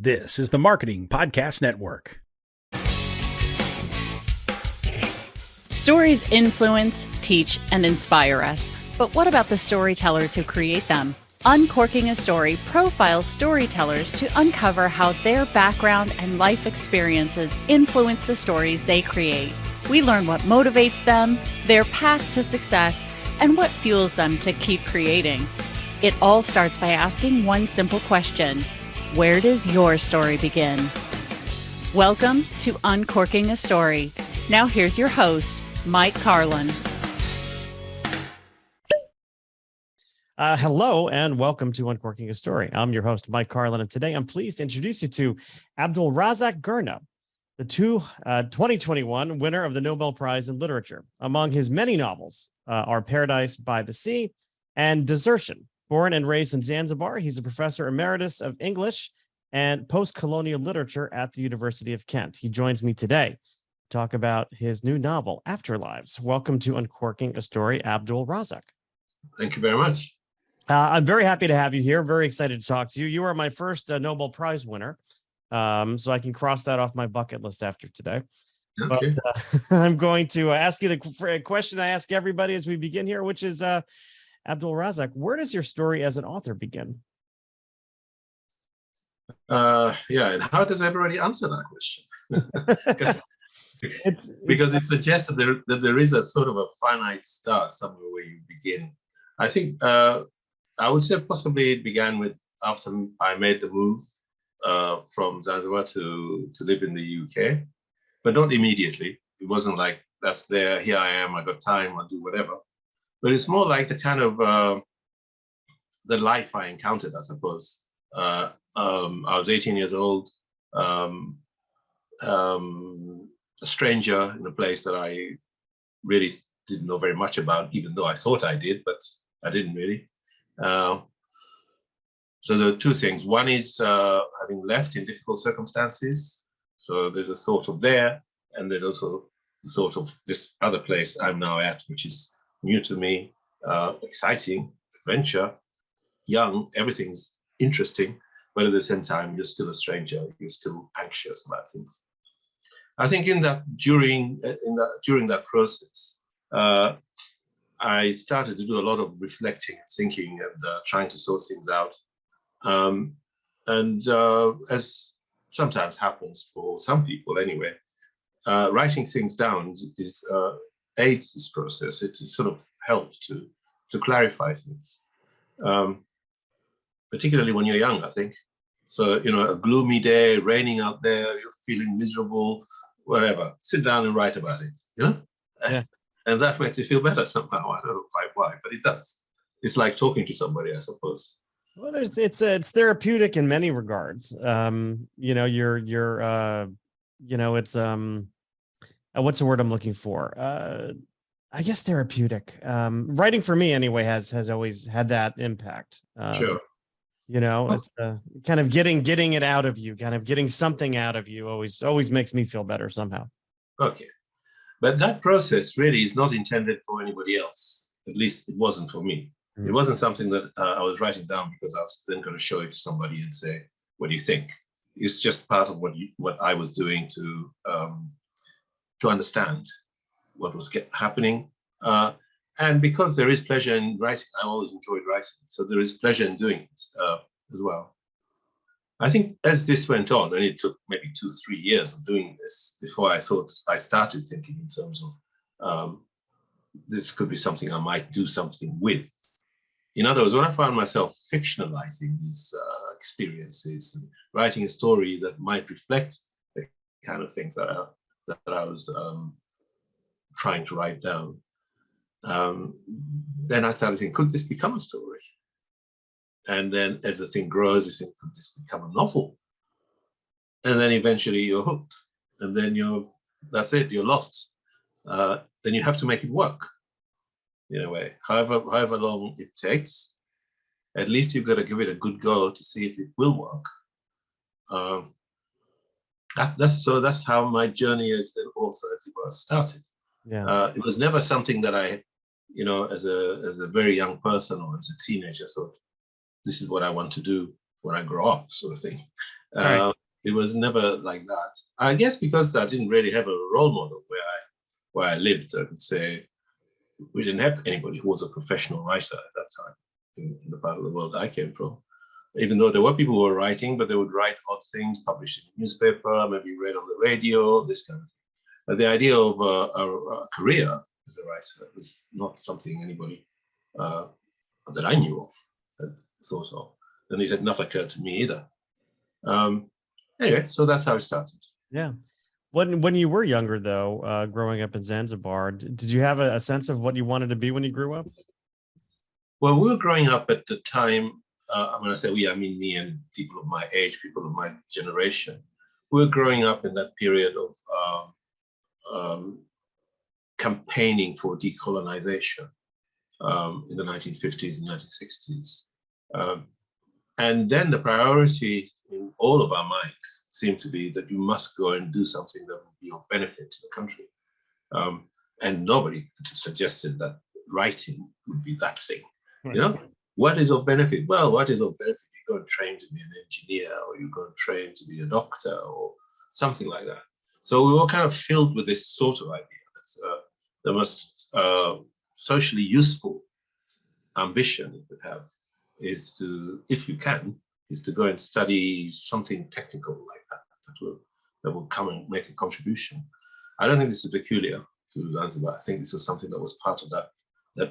This is the Marketing Podcast Network. Stories influence, teach, and inspire us. But what about the storytellers who create them? Uncorking a Story profiles storytellers to uncover how their background and life experiences influence the stories they create. We learn what motivates them, their path to success, and what fuels them to keep creating. It all starts by asking one simple question: where does your story begin? Welcome to Uncorking a Story. Now here's your host, Mike Carlin. Hello and welcome to Uncorking a Story. I'm your host, Mike Carlin, and today I'm pleased to introduce you to Abdulrazak Gurnah, the 2021 winner of the Nobel Prize in Literature. Among his many novels are Paradise by the Sea and Desertion. Born and raised in Zanzibar, he's a professor emeritus of English and postcolonial literature at the University of Kent. He joins me today to talk about his new novel, Afterlives. Welcome to Uncorking a Story, Abdulrazak. Thank you very much. I'm very happy to have you here. Very excited to talk to you. You are my first Nobel Prize winner, so I can cross that off my bucket list after today. Okay. But I'm going to ask you the question I ask everybody as we begin here, which is, Abdulrazak, where does your story as an author begin? And how does everybody answer that question? Because it suggests that there is a sort of a finite start somewhere where you begin. I think I would say possibly it began with after I made the move from Zanzibar to live in the UK, but not immediately. It wasn't like that's there, here I am, I got time, I'll do whatever. But it's more like the kind of the life I encountered, I suppose. I was 18 years old, a stranger in a place that I really didn't know very much about, even though I thought I did, but I didn't really. So there are two things. One is having left in difficult circumstances. So there's a thought of there, and there's also the thought of this other place I'm now at, which is new to me, exciting, adventure, young, everything's interesting, but at the same time, you're still a stranger, you're still anxious about things. I think during that process, I started to do a lot of reflecting and thinking and trying to sort things out. As sometimes happens for some people anyway, writing things down aids this process. It sort of helped to clarify things, particularly when you're young, I think. So, a gloomy day, raining out there, you're feeling miserable, whatever. Sit down and write about it, Yeah. And that makes you feel better somehow. I don't know quite why, but it does. It's like talking to somebody, I suppose. Well, it's therapeutic in many regards. What's the word I'm looking for? I guess therapeutic. Writing for me anyway has always had that impact. Sure. It's kind of getting it out of you, kind of getting something out of you always makes me feel better somehow. Okay. But that process really is not intended for anybody else. At least it wasn't for me. Mm-hmm. It wasn't something that I was writing down because I was then going to show it to somebody and say, what do you think? It's just part of what I was doing to understand what was happening. And because there is pleasure in writing, I always enjoyed writing. So there is pleasure in doing it as well. I think as this went on, and it took maybe 2-3 years of doing this before I started thinking in terms of this could be something I might do something with. In other words, when I found myself fictionalizing these experiences and writing a story that might reflect the kind of things that I was trying to write down, then I started thinking, could this become a story? And then as the thing grows, you think, could this become a novel? And then eventually you're hooked. And then that's it, you're lost. Then you have to make it work in a way. However long it takes, at least you've got to give it a good go to see if it will work. That's how my journey as an author started. Yeah. It was never something that I, as a very young person or as a teenager thought, this is what I want to do. when I grow up, sort of thing. Right. It was never like that. I guess because I didn't really have a role model where I lived. I would say we didn't have anybody who was a professional writer at that time in the part of the world I came from. Even though there were people who were writing, but they would write odd things, publish in a newspaper, maybe read on the radio, this kind of thing. But the idea of a career as a writer was not something anybody that I knew of had thought of. And it had not occurred to me either. Anyway, so that's how it started. Yeah. When you were younger, though, growing up in Zanzibar, did you have a sense of what you wanted to be when you grew up? Well, we were growing up at the time. When I say we, I mean me and people of my age, people of my generation. We were growing up in that period of campaigning for decolonization in the 1950s and 1960s. And then the priority in all of our minds seemed to be that you must go and do something that would be of benefit to the country. And nobody could have suggested that writing would be that thing. Right. You know, what is of benefit? Well, what is of benefit? You go and train to be an engineer, or you go and train to be a doctor, or something like that. So we were kind of filled with this sort of idea that the most socially useful ambition you could have is to, if you can, is to go and study something technical like that will come and make a contribution. I don't think this is peculiar to Zanzibar. I think this was something that was part of that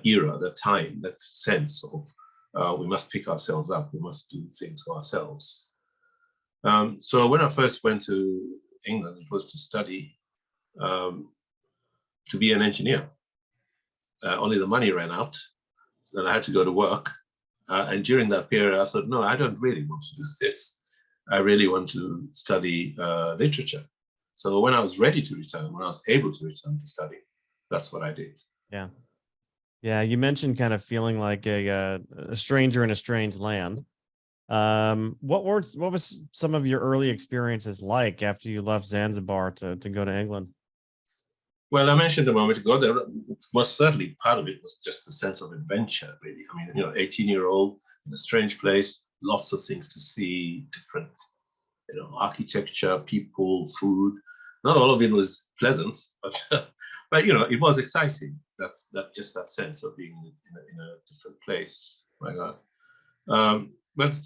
era, that time, that sense of we must pick ourselves up, we must do things for ourselves. So when I first went to England, it was to study, to be an engineer. Only the money ran out, and I had to go to work. And during that period, I thought, no, I don't really want to do this. I really want to study literature. So when I was ready to return, when I was able to return to study, that's what I did. Yeah. Yeah. You mentioned kind of feeling like a stranger in a strange land. What was some of your early experiences like after you left Zanzibar to go to England? Well, I mentioned a moment ago that was certainly part of it was just a sense of adventure, really. I mean, 18-year-old in a strange place, lots of things to see, different, architecture, people, food. Not all of it was pleasant, but it was exciting. That sense of being in a different place like that. But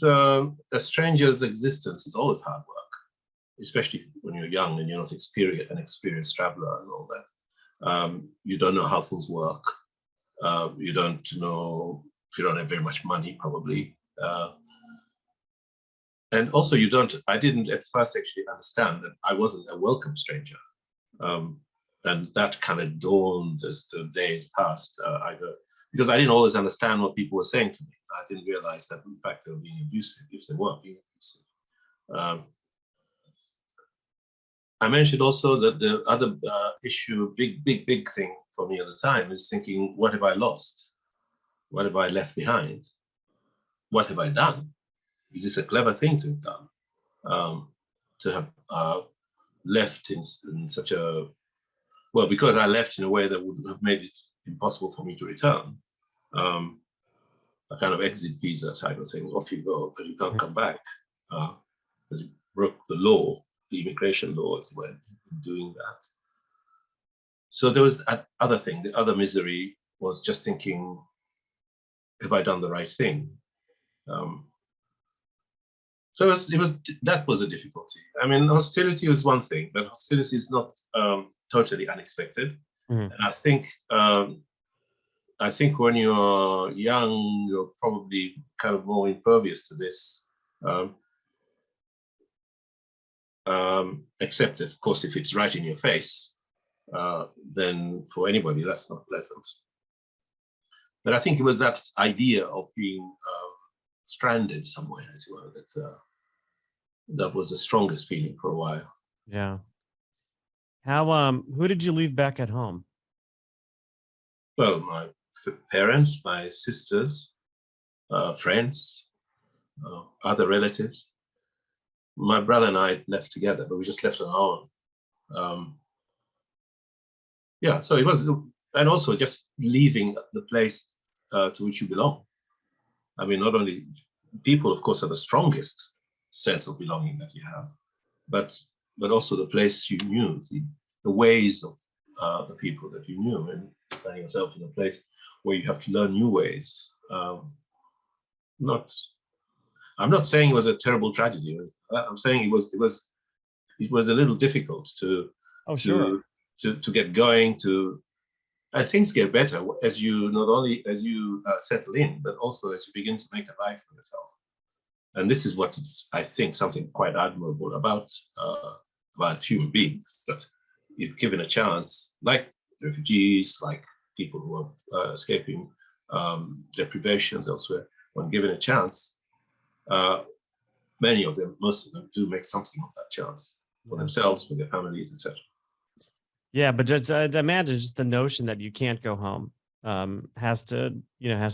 a stranger's existence is always hard work, especially when you're young and you're not an experienced traveler and all that. You don't know how things work. You don't know if you don't have very much money, probably. And also I didn't at first actually understand that I wasn't a welcome stranger. And that kind of dawned as the days passed, either because I didn't always understand what people were saying to me. I didn't realize that in fact they were being abusive, if they were being abusive. I mentioned also that the other issue, big thing for me at the time is thinking, what have I lost? What have I left behind? What have I done? Is this a clever thing to have done? To have left in such a, well, because I left in a way that would have made it impossible for me to return. A kind of exit visa type of thing. Off you go, but you can't come back because you broke the law. The immigration laws when doing that. So there was that other thing. The other misery was just thinking, have I done the right thing? So that was a difficulty. I mean, hostility was one thing, but hostility is not totally unexpected. Mm-hmm. And I think when you're young, you're probably kind of more impervious to this. Except, of course, if it's right in your face, then for anybody, that's not pleasant. But I think it was that idea of being stranded somewhere, as well, that was the strongest feeling for a while. Yeah. Who did you leave back at home? Well, my parents, my sisters, friends, other relatives. My brother and I left together, but we just left on our own. So it was, and also just leaving the place to which you belong. I mean, not only people, of course, are the strongest sense of belonging that you have, but also the place you knew, the ways of the people that you knew, and finding yourself in a place where you have to learn new ways. I'm not saying it was a terrible tragedy. I'm saying it was a little difficult to get going, and things get better as you not only as you settle in, but also as you begin to make a life for yourself. And this is what I think something quite admirable about human beings, that if given a chance, like refugees, like people who are escaping deprivations elsewhere, when given a chance, many of them, most of them, do make something of that chance for themselves, for their families, etc. Yeah, but just imagine just the notion that you can't go home has to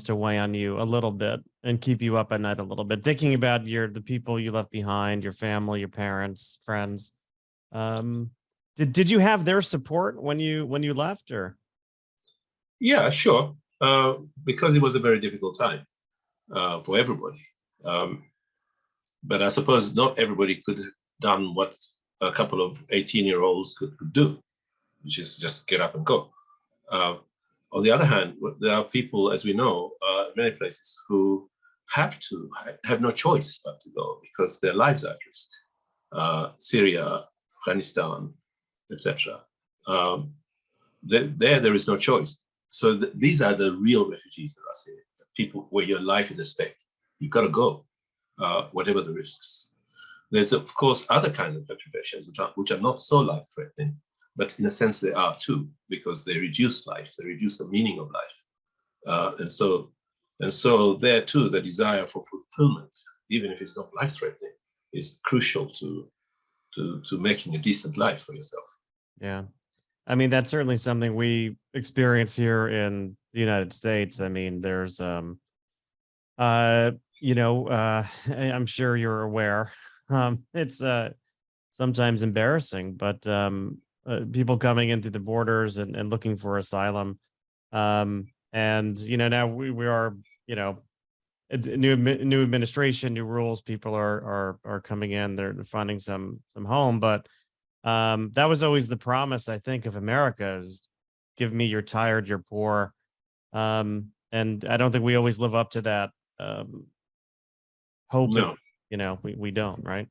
weigh on you a little bit and keep you up at night a little bit, thinking about the people you left behind, your family, your parents, friends. Did you have their support when you left, or? Yeah, sure. Because it was a very difficult time for everybody. But I suppose not everybody could have done what a couple of 18-year-olds could do, which is just get up and go. On the other hand, there are people, as we know, in many places who have no choice but to go because their lives are at risk. Syria, Afghanistan, etc. There is no choice. So these are the real refugees that I say, people where your life is at stake. You've got to go, whatever the risks. There's, of course, other kinds of deprivations which are not so life-threatening, but in a sense they are too, because they reduce life, they reduce the meaning of life. And so there too, the desire for fulfillment, even if it's not life-threatening, is crucial to making a decent life for yourself. Yeah. I mean, that's certainly something we experience here in the United States. I mean, there's, I'm sure you're aware. It's sometimes embarrassing, but people coming in through the borders and looking for asylum. And, now we are, new administration, new rules, people are coming in, they're finding some home, but that was always the promise, I think, of America is give me you're tired, you're poor. And I don't think we always live up to that hope. No. We don't, right?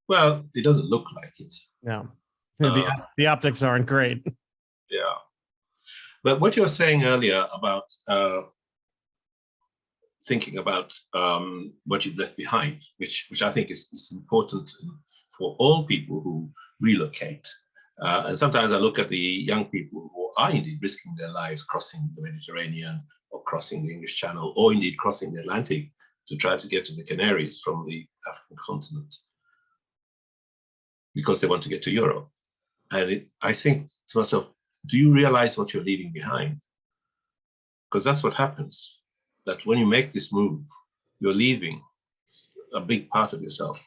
Well, it doesn't look like it. No. The optics aren't great. Yeah. But what you were saying earlier about thinking about what you've left behind, which I think is important for all people who relocate. And sometimes I look at the young people who are indeed risking their lives crossing the Mediterranean or crossing the English Channel or indeed crossing the Atlantic to try to get to the Canaries from the African continent because they want to get to Europe. And I think to myself, do you realize what you're leaving behind? Because that's what happens, that when you make this move, you're leaving a big part of yourself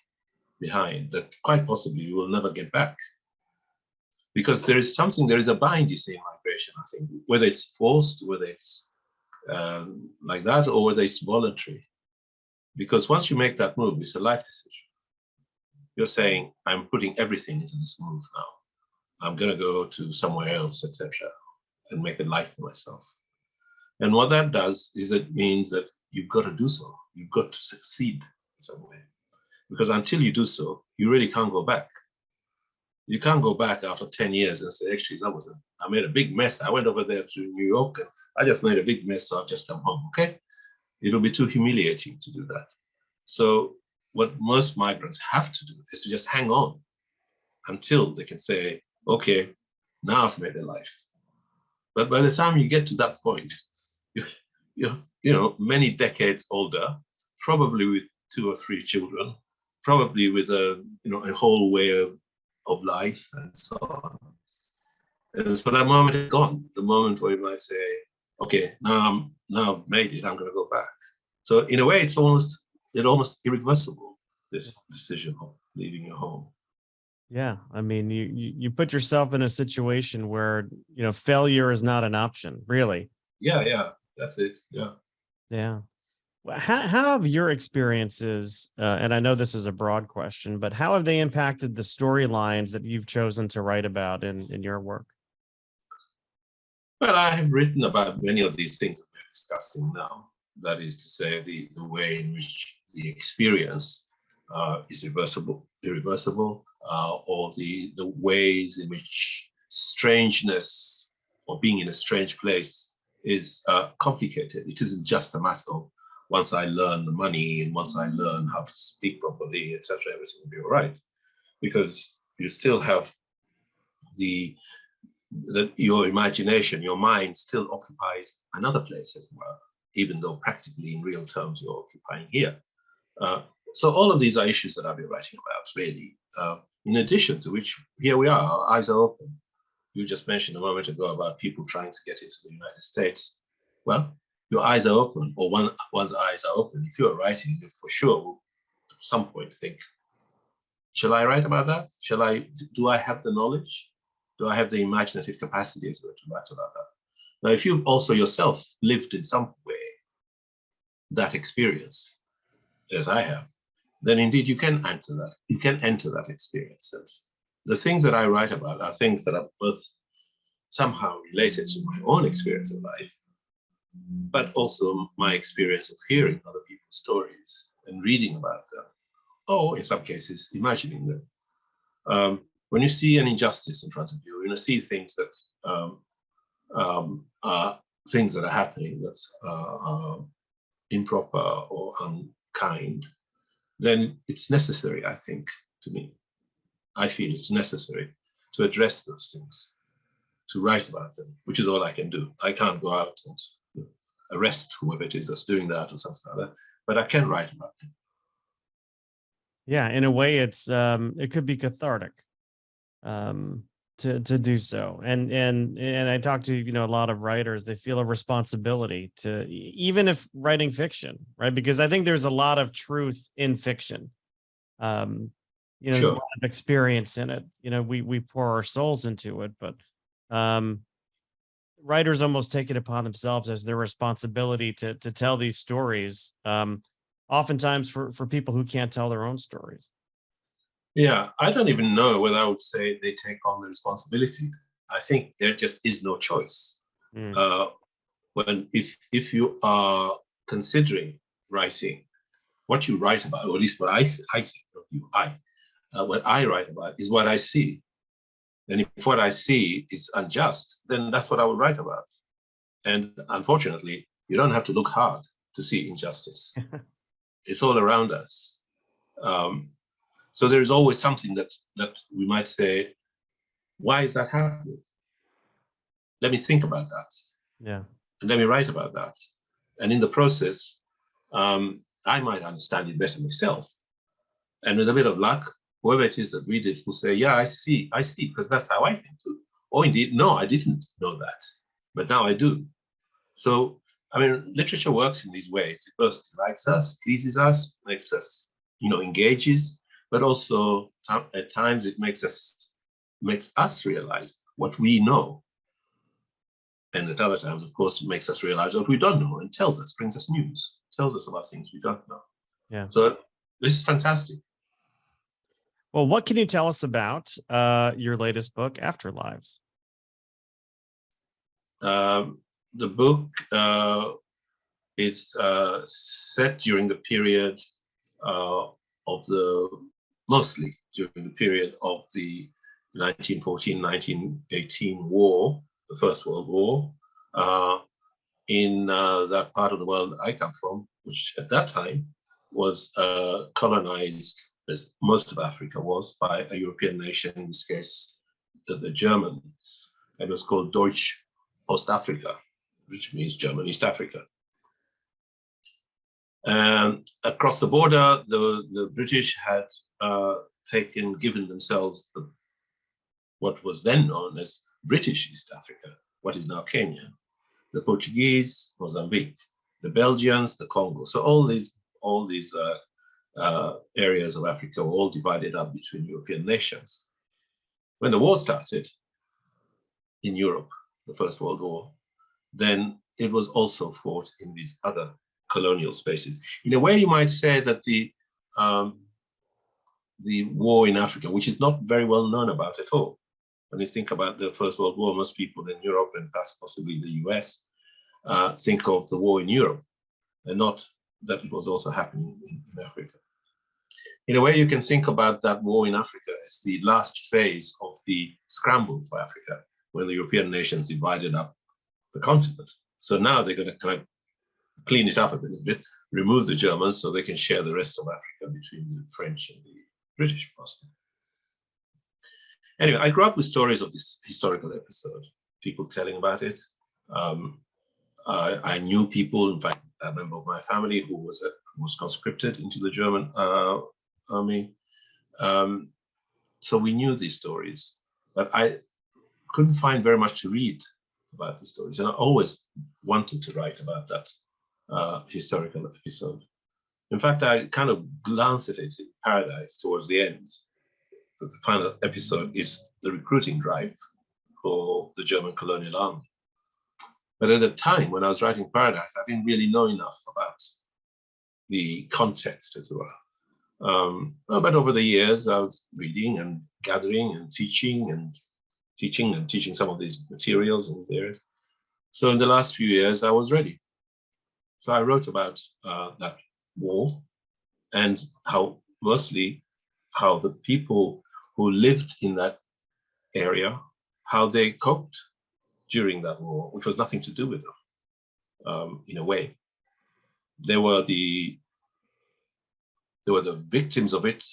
behind that quite possibly you will never get back. Because there is a bind, you see, in migration, I think, whether it's forced, whether it's like that, or whether it's voluntary. Because once you make that move, it's a life decision. You're saying, I'm putting everything into this move now. I'm going to go to somewhere else, etc., and make a life for myself. And what that does is it means that you've got to do so. You've got to succeed in some way. Because until you do so, you really can't go back. You can't go back after 10 years and say, actually, I made a big mess. I went over there to New York and I just made a big mess, so I've just come home, okay? It'll be too humiliating to do that. So what most migrants have to do is to just hang on until they can say, okay, now I've made a life. But by the time you get to that point, you're many decades older, probably with 2 or 3 children, probably with a whole way of life and so on. And so that moment is gone, the moment where you might say, okay, now I've made it, I'm going to go back. So in a way, it's almost irreversible, this decision of leaving your home. Yeah, I mean, you put yourself in a situation where failure is not an option, really. Yeah, that's it. Yeah. How have your experiences, and I know this is a broad question, but how have they impacted the storylines that you've chosen to write about in your work? Well, I have written about many of these things that we're discussing now. That is to say, the way in which the experience is irreversible, or the ways in which strangeness or being in a strange place is complicated. It isn't just a matter of once I learn the money and once I learn how to speak properly, etc., everything will be all right. Because you still have your imagination, your mind still occupies another place as well, even though practically in real terms you're occupying here. So all of these are issues that I'll be writing about, really. In addition to which, here we are, our eyes are open. You just mentioned a moment ago about people trying to get into the United States. Well, your eyes are open, or one's eyes are open. If you're writing, you for sure will at some point think, shall I write about that? Do I have the knowledge? Do I have the imaginative capacity as well to write about that? Now, if you've also yourself lived in some way that experience, as I have, then indeed you can enter that. You can enter that experience. And the things that I write about are things that are both somehow related to my own experience of life, but also my experience of hearing other people's stories and reading about them, or in some cases, imagining them. When you see an injustice in front of you, you see things that are things that are happening that are improper or unkind, then it's necessary, I think, to me. I feel it's necessary to address those things, to write about them, which is all I can do. I can't go out and arrest whoever it is that's doing that or something like that, but I can write about them. Yeah, in a way, it could be cathartic to do so. And I talk to a lot of writers. They feel a responsibility to, even if writing fiction, right? Because I think there's a lot of truth in fiction. There's a lot of experience in it. We pour our souls into it, but writers almost take it upon themselves as their responsibility to tell these stories. Oftentimes for people who can't tell their own stories. Yeah, I don't even know whether I would say they take on the responsibility. I think there just is no choice. If you are considering writing, what you write about, or at least what I think of you, what I write about is what I see. And if what I see is unjust, then that's what I would write about. And unfortunately, you don't have to look hard to see injustice. It's all around us. So there's always something that we might say, why is that happening? Let me think about that. Yeah. And let me write about that. And in the process, I might understand it better myself. And with a bit of luck, whoever it is that reads it will say, yeah, I see, because that's how I think too. Or indeed, no, I didn't know that, but now I do. So, literature works in these ways. It both delights us, pleases us, makes us, engages, but also at times it makes us realize what we know. And at other times, of course, it makes us realize what we don't know and brings us news, tells us about things we don't know. Yeah. So this is fantastic. Well, what can you tell us about your latest book, Afterlives? The book is set during the period mostly during the period of the 1914-1918 war, the First World War, in that part of the world I come from, which at that time was colonized, as most of Africa was, by a European nation, in this case, the Germans. It was called Deutsch Ostafrika, which means German East Africa. And across the border, the British had given themselves what was then known as British East Africa, what is now Kenya, the Portuguese, Mozambique, the Belgians, the Congo. So all these areas of Africa were all divided up between European nations. When the war started in Europe, the First World War, then it was also fought in these other colonial spaces. In a way, you might say that the war in Africa, which is not very well known about at all. When you think about the First World War, most people in Europe and possibly the US think of the war in Europe, and not that it was also happening in Africa. In a way, you can think about that war in Africa as the last phase of the scramble for Africa, when the European nations divided up the continent. So now they're going to kind of clean it up a little bit, remove the Germans so they can share the rest of Africa between the French and the British, mostly. Anyway, I grew up with stories of this historical episode, people telling about it. I knew people, in fact, a member of my family who was conscripted into the German army. So we knew these stories, but I couldn't find very much to read about these stories. And I always wanted to write about that historical episode. In fact, I kind of glanced at it in Paradise towards the end. The final episode is the recruiting drive for the German colonial army. But at the time when I was writing Paradise, I didn't really know enough about the context as well. But over the years, I was reading and gathering and teaching some of these materials in these areas. So in the last few years, I was ready. So I wrote about that war and how the people who lived in that area, how they coped during that war, which was nothing to do with them, in a way. They were the victims of it.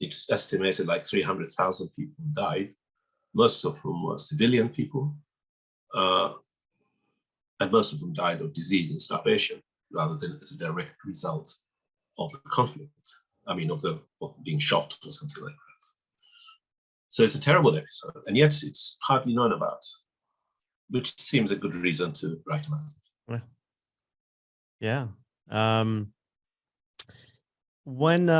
It's estimated like 300,000 people died, most of whom were civilian people, and most of them died of disease and starvation, rather than as a direct result of the conflict. I mean, of being shot or something like that. So it's a terrible episode, and yet it's hardly known about, which seems a good reason to write about it. Yeah. When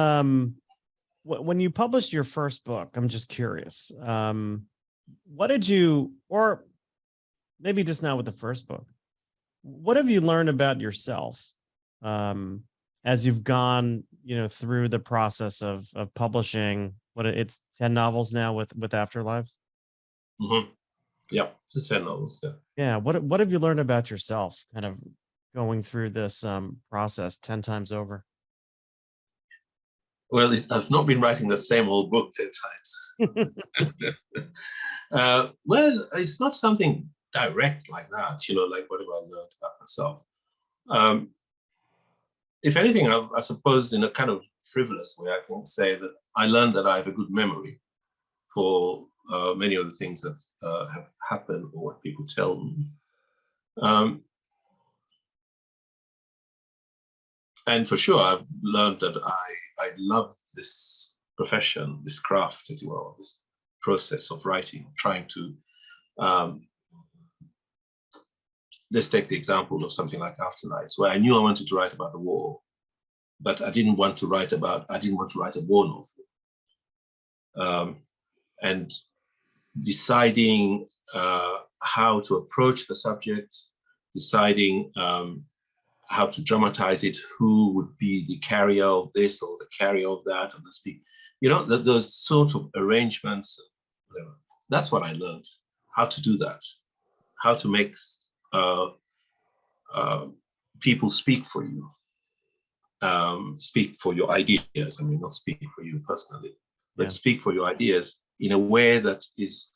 you published your first book, I'm just curious, what did you, or maybe just not with the first book, what have you learned about yourself as you've gone, through the process of publishing? It's 10 novels now with Afterlives. Mm-hmm. Yeah, it's 10 novels. Yeah. Yeah. What have you learned about yourself, kind of going through this process 10 times over? Well, I've not been writing the same old book 10 times. Well, it's not something direct like that, like what have I learned about myself? If anything, I suppose in a kind of frivolous way, I can say that I learned that I have a good memory for many of the things that have happened or what people tell me. And for sure, I've learned that I love this profession, this craft, as well, this process of writing, trying to, let's take the example of something like Afterlives, where I knew I wanted to write about the war, but I didn't want to write a war novel. And deciding how to approach the subject, deciding how to dramatize it, who would be the carrier of this or the carrier of that, or the speak, those sort of arrangements, whatever. That's what I learned, how to do that, how to make people speak for you, speak for your ideas. I mean, not speak for you personally, but speak for your ideas in a way that is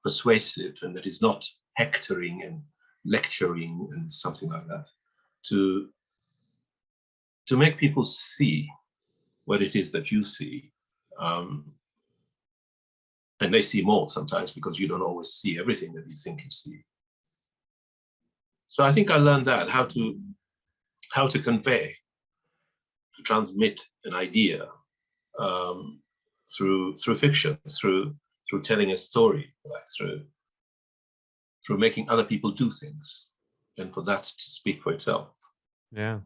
persuasive and that is not hectoring and lecturing and something like that, to make people see what it is that you see, and they see more sometimes because you don't always see everything that you think you see. So I think I learned that, how to convey, to transmit an idea through fiction, through telling a story, like through making other people do things, and for that to speak for itself. Yeah.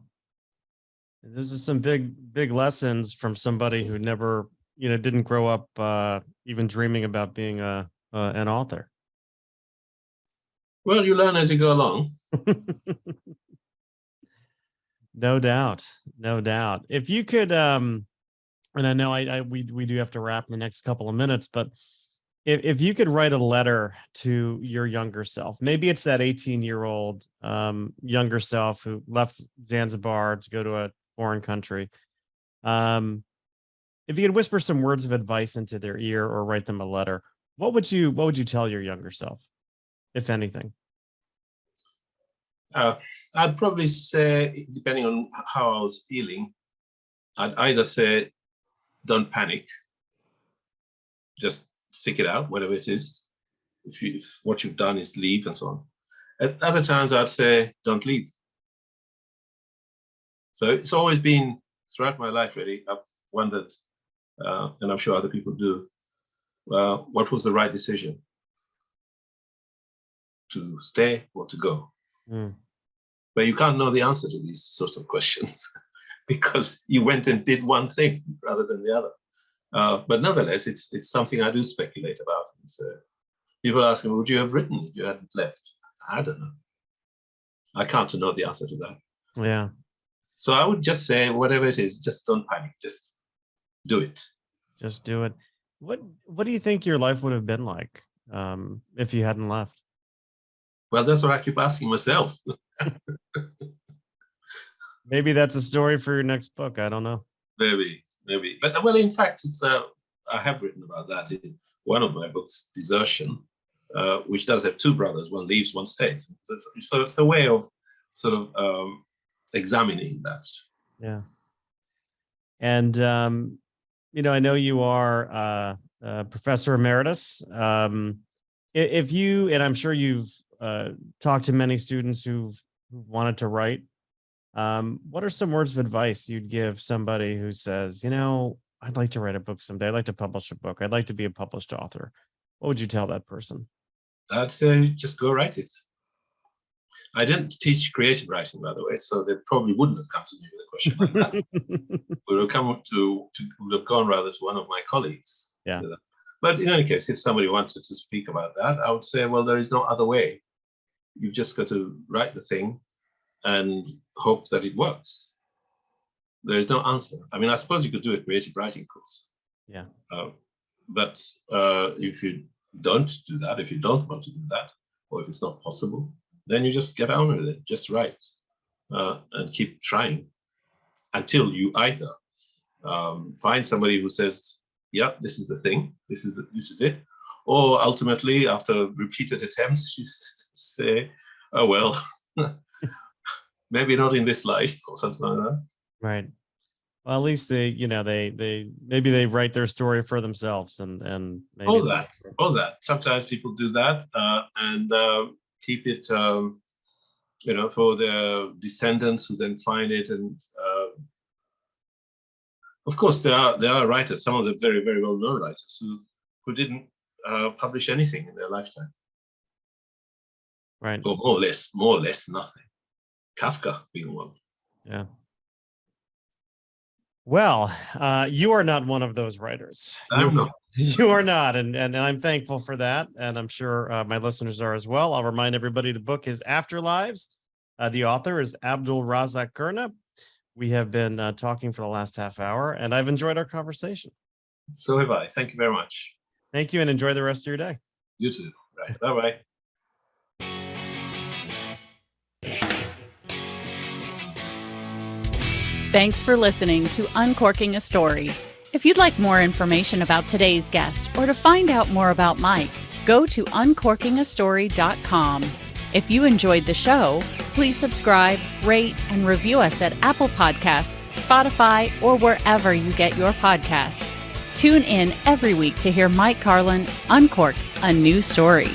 Those are some big lessons from somebody who never, didn't grow up even dreaming about being an author. Well, you learn as you go along. No doubt. No doubt. If you could, and I know we do have to wrap in the next couple of minutes, but if you could write a letter to your younger self, maybe it's that 18-year-old younger self who left Zanzibar to go to a foreign country. If you could whisper some words of advice into their ear or write them a letter, what would you tell your younger self, if anything? I'd probably say, depending on how I was feeling, I'd either say, don't panic, just stick it out, whatever it is. If what you've done is leave and so on. At other times, I'd say, don't leave. So it's always been, throughout my life, really, I've wondered, and I'm sure other people do, what was the right decision? To stay or to go? But you can't know the answer to these sorts of questions because you went and did one thing rather than the other. But nonetheless, it's something I do speculate about. So people ask me, would you have written if you hadn't left? I don't know. I can't know the answer to that. Yeah. So I would just say, whatever it is, just don't panic. Just do it. Just do it. What do you think your life would have been like if you hadn't left? Well, that's what I keep asking myself. Maybe that's a story for your next book. I don't know. Maybe. But well, in fact, it's I have written about that in one of my books, Desertion, which does have two brothers. One leaves, one stays. So it's a way of sort of examining that. Yeah. And I know you are Professor Emeritus. If you, and I'm sure you've talked to many students who've wanted to write, what are some words of advice you'd give somebody who says, I'd like to write a book someday. I'd like to publish a book. I'd like to be a published author. What would you tell that person? I'd say just go write it. I didn't teach creative writing, by the way, so they probably wouldn't have come to me with a question like that. would have gone rather to one of my colleagues. Yeah. But in any case, if somebody wanted to speak about that, I would say, well, there is no other way. You've just got to write the thing and hope that it works. There is no answer. I mean, I suppose you could do a creative writing course. Yeah. But if you don't do that, if you don't want to do that, or if it's not possible, then you just get on with it. Just write and keep trying until you either find somebody who says, yeah, this is the thing, this is it. Or ultimately, after repeated attempts, you say, oh, well, maybe not in this life or something like that. Right. Well, at least they maybe they write their story for themselves and maybe all that. Sometimes people do that and keep it, for their descendants who then find it. And of course, there are writers, some of the very, very well-known writers who didn't publish anything in their lifetime. Right. Or more or less nothing. Kafka being one. Yeah. Well, you are not one of those writers. I'm not. You are not, and I'm thankful for that, and I'm sure my listeners are as well. I'll remind everybody the book is Afterlives. The author is Abdulrazak Gurnah. We have been talking for the last half hour, and I've enjoyed our conversation. So have I. Thank you very much. Thank you, and enjoy the rest of your day. You too. Right. Bye-bye. Thanks for listening to Uncorking a Story. If you'd like more information about today's guest or to find out more about Mike, go to uncorkingastory.com. If you enjoyed the show, please subscribe, rate, and review us at Apple Podcasts, Spotify, or wherever you get your podcasts. Tune in every week to hear Mike Carlin uncork a new story.